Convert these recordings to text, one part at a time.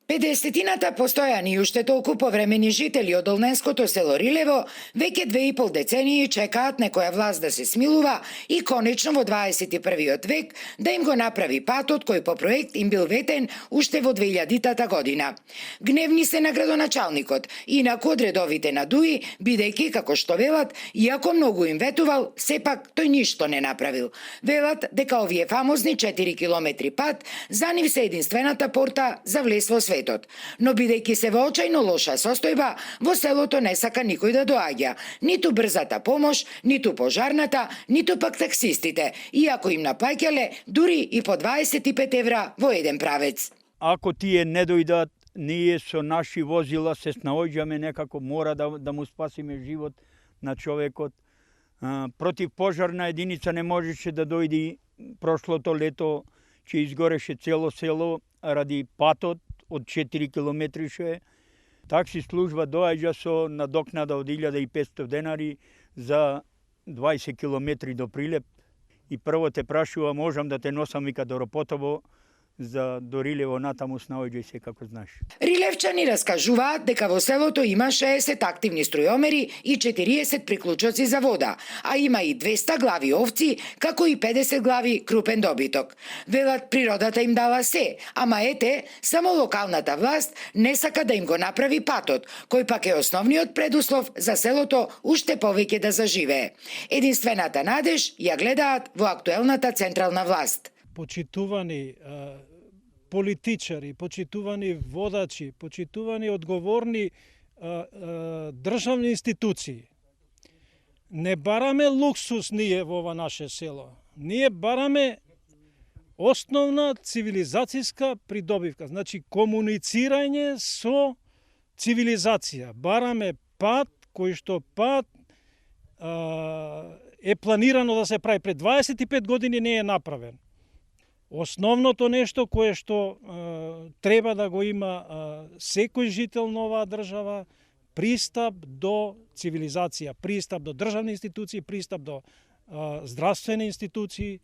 Педесетината постојани и уште толку повремени жители од долненското село Рилево веќе 2,5 децении чекаат некоја власт да се смилува и конечно во 21 век да им го направи патот кој по проект им бил ветен уште во 2000-та година. Гневни се на градоначалникот, инаку од редовите на ДУИ, бидејќи, како што велат, иако многу им ветувал, сепак тој ништо не направил. Велат дека овие фамозни 4 километри пат за нив се единствената порта за влез во свет. Но бидејќи се во очајно лоша состојба, во селото не сака никој да доаѓа, ниту брзата помош, ниту пожарната, ниту пак таксистите, иако им наплаќале дури и по 25 евра во еден правец. Ако тие не дојдат, ние со наши возила се снаоѓаме некако, мора да му спасиме живот на човекот. Против пожарна единица не можеше да дојде прошлото лето, че изгореше цело село ради патот од 4 километри што е. Такси служба доаѓа со надокнада од 1500 денари за 20 километри до Прилеп. И прво те прашува, можам да те носам вика до Ропотово, за до Рилево натаму снаоѓај се како знаеш. Рилевчани раскажуваат дека во селото има 60 активни струјомери и 40 приклучоци за вода, а има и 200 глави овци, како и 50 глави крупен добиток. Велат природата им дала се, ама ете, само локалната власт не сака да им го направи патот, кој пак е основниот предуслов за селото уште повеќе да заживее. Единствената надеж ја гледаат во актуелната централна власт. Почитувани политичари, почитувани водачи, почитувани одговорни државни институции. Не бараме луксус ние во ова наше село. Ние бараме основна цивилизацијска придобивка, значи комуницирање со цивилизација. Бараме пат кој што е планирано да се прави пред 25 години, не е направен. Основното нешто кое што треба да го има секој жител на оваа држава, пристап до цивилизација, пристап до државни институции, пристап до здравствени институции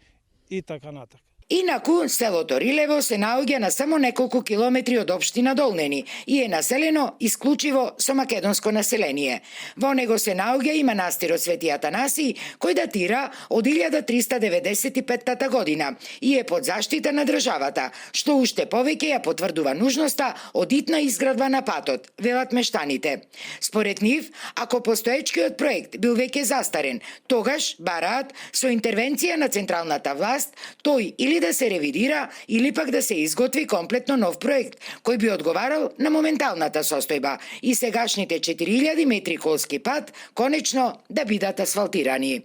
и така натаму. Инаку, селото Рилево се наоѓа на само неколку километри од општина Долнени и е населено исклучиво со македонско население. Во него се наоѓа и манастирот Свети Атанасий, кој датира од 1395 година и е под заштита на државата, што уште повеќе ја потврдува нужноста од итна изградба на патот, велат мештаните. Според нив, ако постоечкиот проект бил веќе застарен, тогаш бараат со интервенција на централната власт тој или да се ревидира, или пак да се изготви комплетно нов проект, кој би одговарал на моменталната состојба и сегашните 4000 метри колски пат конечно да бидат асфалтирани.